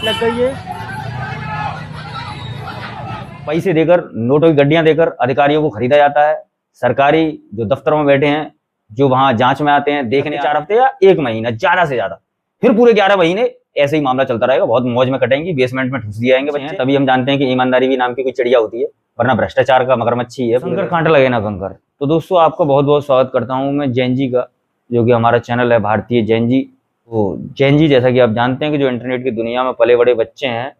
लग गई है। पैसे देकर, नोटों की गड्डियां देकर अधिकारियों को खरीदा जाता है। सरकारी जो दफ्तरों में बैठे हैं, जो वहां जांच में आते हैं, देखने 4 हफ्ते या 1 महीना ज्यादा से ज्यादा, फिर पूरे 11 महीने ऐसे ही मामला चलता रहेगा। बहुत मौज में कटेंगी, बेसमेंट में ठूस दिए जाएंगे बच्चे। तभी हम जानते हैं कि ईमानदारी भी नाम की कोई चिड़िया होती है, वरना भ्रष्टाचार का मगरमच्छी है। कंकर कांटा लगे ना कंकर। तो दोस्तों, आपका बहुत बहुत स्वागत करता हूँ मैं जैन जी का, जो कि हमारा चैनल है भारतीय जैन जी। तो जैन जी, जैसा कि आप जानते हैं कि जो इंटरनेट की दुनिया में पले बड़े बच्चे हैं,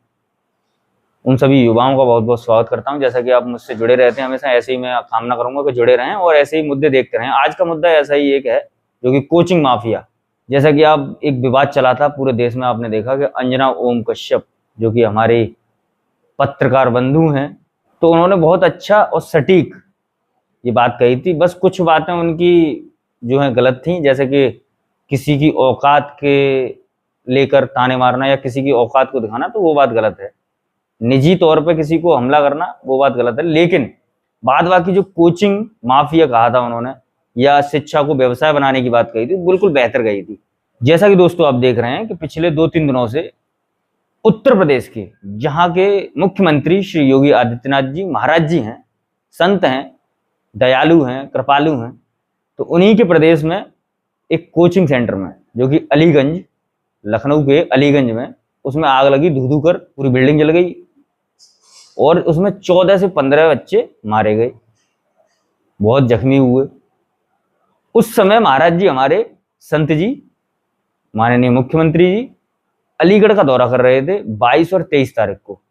उन सभी युवाओं का बहुत बहुत स्वागत करता हूं। जैसा कि आप मुझसे जुड़े रहते हैं हमेशा, ऐसे ही मैं कामना करूंगा कि जुड़े रहें और ऐसे ही मुद्दे देखते रहें। आज का मुद्दा ऐसा ही एक है, जो कि कोचिंग माफिया। जैसा कि आप एक विवाद चला था पूरे देश में, आपने देखा कि अंजना ओम कश्यप, जो कि हमारे पत्रकार बंधु हैं, तो उन्होंने बहुत अच्छा और सटीक ये बात कही थी। बस कुछ बातें उनकी जो है गलत थी, जैसे कि किसी की औकात के लेकर ताने मारना या किसी की औकात को दिखाना, तो वो बात गलत है। निजी तौर पे किसी को हमला करना, वो बात गलत है। लेकिन बाद बाकी जो कोचिंग माफिया कहा था उन्होंने, या शिक्षा को व्यवसाय बनाने की बात कही थी, बिल्कुल बेहतर कही थी। जैसा कि दोस्तों आप देख रहे हैं कि पिछले 2-3 दिनों से उत्तर प्रदेश के, जहां के मुख्यमंत्री श्री योगी आदित्यनाथ जी महाराज जी हैं, संत हैं, दयालु हैं, कृपालु हैं, तो उन्हीं के प्रदेश में एक कोचिंग सेंटर में, जो कि अलीगंज, लखनऊ के अलीगंज में, उसमें आग लगी, धू धू कर पूरी बिल्डिंग जल गई और उसमें 14 से 15 बच्चे मारे गए, बहुत जख्मी हुए। उस समय महाराज जी, हमारे संत जी, माननीय मुख्यमंत्री जी, अलीगढ़ का दौरा कर रहे थे 22 और 23 तारीख को।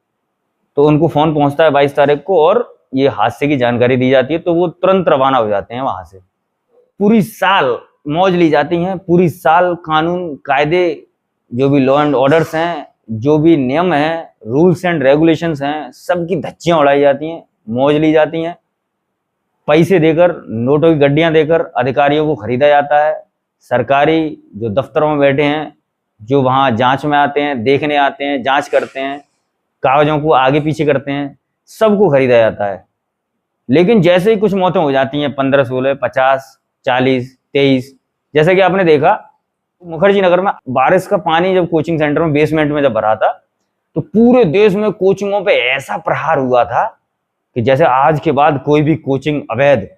तो उनको फोन पहुंचता है 22 तारीख को और ये हादसे की जानकारी दी जाती है, तो वो तुरंत रवाना हो जाते हैं वहां से। पूरी साल मौज ली जाती हैं, पूरी साल कानून कायदे, जो भी लॉ एंड ऑर्डर्स हैं, जो भी नियम हैं, रूल्स एंड रेगुलेशंस हैं, सबकी धज्जियां उड़ाई जाती हैं, मौज ली जाती हैं। पैसे देकर, नोटों की गड्डियां देकर अधिकारियों को खरीदा जाता है। सरकारी जो दफ्तरों में बैठे हैं, जो वहां जांच में आते हैं, देखने आते हैं, जांच करते हैं, कागजों को आगे पीछे करते हैं, सबको खरीदा जाता है। लेकिन जैसे ही कुछ मौतें हो जाती हैं, 15, 16, 50, 40, 23, जैसे कि आपने देखा मुखर्जी नगर में बारिश का पानी जब कोचिंग सेंटर में बेसमेंट में जब भरा था, तो पूरे देश में कोचिंगों पे ऐसा प्रहार हुआ था कि जैसे आज के बाद कोई भी कोचिंग अवैध,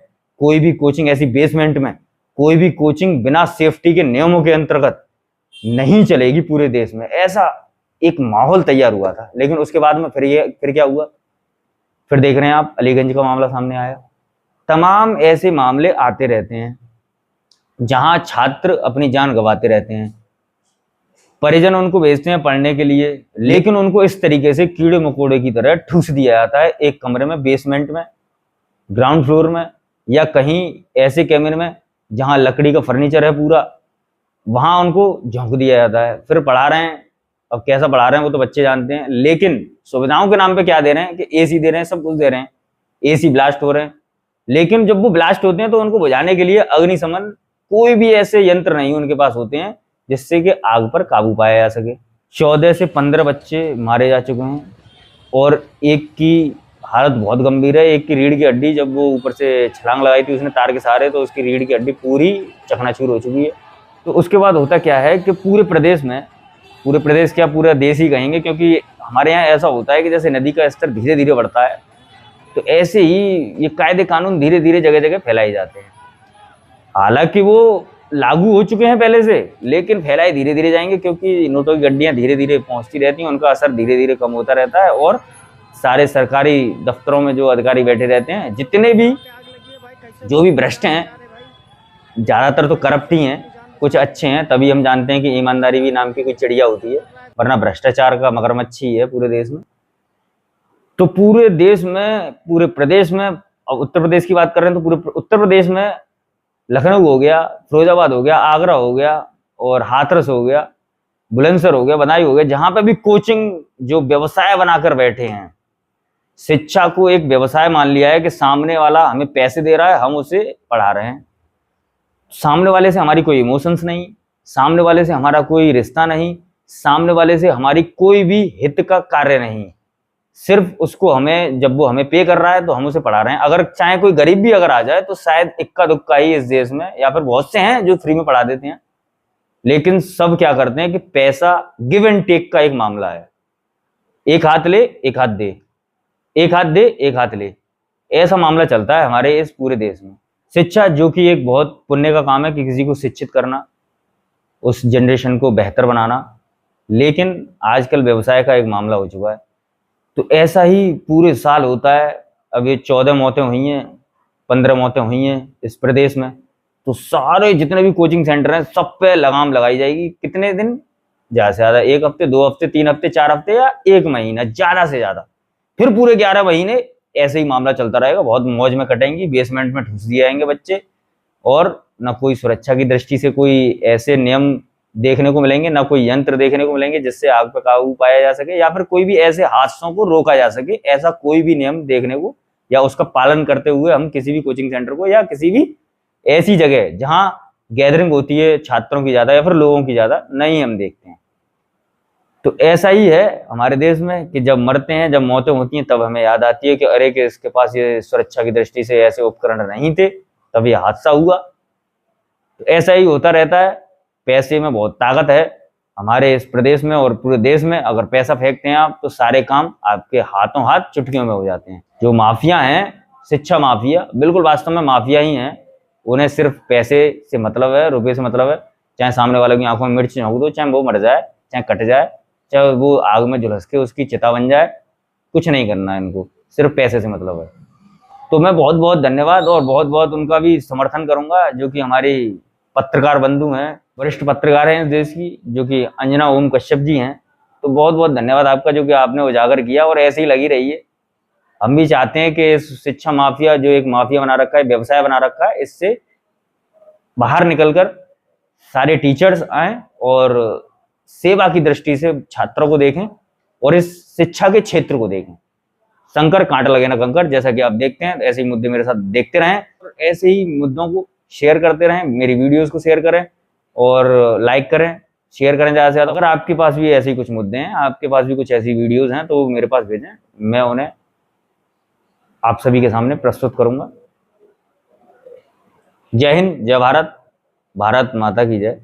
कोई भी कोचिंग ऐसी बेसमेंट में, कोई भी कोचिंग बिना सेफ्टी के नियमों के अंतर्गत नहीं चलेगी पूरे देश में। ऐसा एक माहौल तैयार हुआ था। लेकिन उसके बाद में फिर क्या हुआ, फिर देख रहे हैं आप, अलीगंज का मामला सामने आया। तमाम ऐसे मामले आते रहते हैं जहां छात्र अपनी जान गंवाते रहते हैं, परिजन उनको भेजते हैं पढ़ने के लिए, लेकिन उनको इस तरीके से कीड़े मकोड़े की तरह ठूस दिया जाता है एक कमरे में, बेसमेंट में, ग्राउंड फ्लोर में, या कहीं ऐसे कैमरे में जहां लकड़ी का फर्नीचर है पूरा, वहां उनको झोंक दिया जाता है। फिर पढ़ा रहे हैं, अब कैसा पढ़ा रहे हैं वो तो बच्चे जानते हैं, लेकिन सुविधाओं के नाम पे क्या दे रहे हैं कि एसी दे रहे हैं, सब कुछ दे रहे हैं, एसी ब्लास्ट हो रहे हैं। लेकिन जब वो ब्लास्ट होते हैं तो उनको बुझाने के लिए अग्निशमन, कोई भी ऐसे यंत्र नहीं उनके पास होते हैं जिससे कि आग पर काबू पाया जा सके। 14 से 15 बच्चे मारे जा चुके हैं और एक की हालत बहुत गंभीर है। एक की रीढ़ की हड्डी, जब वो ऊपर से छलांग लगाई थी उसने तार के सहारे, तो उसकी रीढ़ की हड्डी पूरी चकनाचूर हो चुकी है। तो उसके बाद होता क्या है कि पूरे प्रदेश में, पूरे प्रदेश क्या, पूरा देश ही कहेंगे, क्योंकि हमारे यहाँ ऐसा होता है कि जैसे नदी का स्तर धीरे धीरे बढ़ता है, तो ऐसे ही ये कायदे कानून धीरे धीरे जगह जगह फैलाए जाते हैं। हालांकि वो लागू हो चुके हैं पहले से, लेकिन फैलाए धीरे धीरे जाएंगे, क्योंकि नोटों की गड्डियां धीरे धीरे पहुंचती रहती हैं, उनका असर धीरे धीरे कम होता रहता है। और सारे सरकारी दफ्तरों में जो अधिकारी बैठे रहते हैं, जितने भी जो भी भ्रष्ट हैं, ज्यादातर तो करप्ट ही हैं, कुछ अच्छे हैं। तभी हम जानते हैं कि ईमानदारी भी नाम की कोई चिड़िया होती है, वरना भ्रष्टाचार का मगरमच्छी है पूरे देश में। तो पूरे देश में, पूरे प्रदेश में, अब उत्तर प्रदेश की बात कर रहे हैं तो पूरे उत्तर प्रदेश में लखनऊ हो गया, फिरोजाबाद हो गया, आगरा हो गया, और हाथरस हो गया, बुलंदशहर हो गया, बदायूं हो गया, जहां पे भी कोचिंग जो व्यवसाय बनाकर बैठे हैं, शिक्षा को एक व्यवसाय मान लिया है कि सामने वाला हमें पैसे दे रहा है, हम उसे पढ़ा रहे हैं। सामने वाले से हमारी कोई इमोशंस नहीं, सामने वाले से हमारा कोई रिश्ता नहीं, सामने वाले से हमारी कोई भी हित का कार्य नहीं। सिर्फ उसको हमें, जब वो हमें पे कर रहा है तो हम उसे पढ़ा रहे हैं। अगर चाहे कोई गरीब भी अगर आ जाए तो शायद इक्का दुक्का ही इस देश में, या फिर बहुत से हैं जो फ्री में पढ़ा देते हैं, लेकिन सब क्या करते हैं कि पैसा गिव एंड टेक का एक मामला है। एक हाथ ले एक हाथ दे, एक हाथ दे एक हाथ ले, ऐसा मामला चलता है हमारे इस पूरे देश में। शिक्षा जो कि एक बहुत पुण्य का काम है कि किसी को शिक्षित करना, उस जनरेशन को बेहतर बनाना, लेकिन आजकल व्यवसाय का एक मामला हो चुका है। तो ऐसा ही पूरे साल होता है। अब ये 14 मौतें हुई हैं, 15 मौतें हुई हैं इस प्रदेश में, तो सारे जितने भी कोचिंग सेंटर हैं सब पे लगाम लगाई जाएगी। कितने दिन? ज़्यादा से ज़्यादा 1 हफ्ते, 2 हफ्ते, 3 हफ्ते, 4 हफ्ते या 1 महीना ज़्यादा से ज़्यादा। फिर पूरे 11 महीने ऐसे ही मामला चलता रहेगा। बहुत मौज में कटेंगी, बेसमेंट में ठूस दिए जाएंगे बच्चे, और न कोई सुरक्षा की दृष्टि से कोई ऐसे नियम देखने को मिलेंगे, ना कोई यंत्र देखने को मिलेंगे जिससे आग पर काबू पाया जा सके, या फिर कोई भी ऐसे हादसों को रोका जा सके। ऐसा कोई भी नियम देखने को या उसका पालन करते हुए हम किसी भी कोचिंग सेंटर को या किसी भी ऐसी जगह जहां गैदरिंग होती है छात्रों की ज्यादा या फिर लोगों की ज्यादा, नहीं हम देखते हैं। तो ऐसा ही है हमारे देश में कि जब मरते हैं, जब मौतें होती हैं, तब हमें याद आती है कि अरे कि इसके पास ये सुरक्षा की दृष्टि से ऐसे उपकरण नहीं थे, तब ये हादसा हुआ। तो ऐसा ही होता रहता है। पैसे में बहुत ताकत है हमारे इस प्रदेश में और पूरे देश में। अगर पैसा फेंकते हैं आप तो सारे काम आपके हाथों हाथ चुटकियों में हो जाते हैं। जो माफिया हैं, शिक्षा माफिया, बिल्कुल वास्तव में माफिया ही हैं। उन्हें सिर्फ पैसे से मतलब है, रुपये से मतलब है। चाहे सामने वाले की आंखों में मिर्च झोंक दो, चाहे वो मर जाए, चाहे कट जाए, चाहे वो आग में झुलस के उसकी चिता बन जाए, कुछ नहीं करना है इनको, सिर्फ पैसे से मतलब है। तो मैं बहुत बहुत धन्यवाद और बहुत बहुत उनका भी समर्थन करूंगा, जो कि हमारी पत्रकार बंधु हैं, वरिष्ठ पत्रकार हैं इस देश की, जो कि अंजना ओम कश्यप जी हैं। तो बहुत बहुत धन्यवाद आपका, जो कि आपने उजागर किया, और ऐसे ही लगी रहिए। हम भी चाहते हैं कि इस शिक्षा माफिया, जो एक माफिया बना रखा है, व्यवसाय बना रखा है, इससे बाहर निकलकर सारे टीचर्स आए और सेवा की दृष्टि से छात्रों को देखें और इस शिक्षा के क्षेत्र को देखें। शंकर कांटा लगे ना कंकर, जैसा कि आप देखते हैं। ऐसे ही मुद्दे मेरे साथ देखते रहें और ऐसे ही मुद्दों को शेयर करते रहें। मेरी वीडियोस को शेयर करें और लाइक करें, शेयर करें ज़्यादा से ज़्यादा। अगर आपके पास भी ऐसे ही कुछ मुद्दे हैं, आपके पास भी कुछ ऐसी वीडियोस हैं, तो मेरे पास भेजें, मैं उन्हें आप सभी के सामने प्रस्तुत करूंगा। जय हिंद, जय भारत, भारत माता की जय।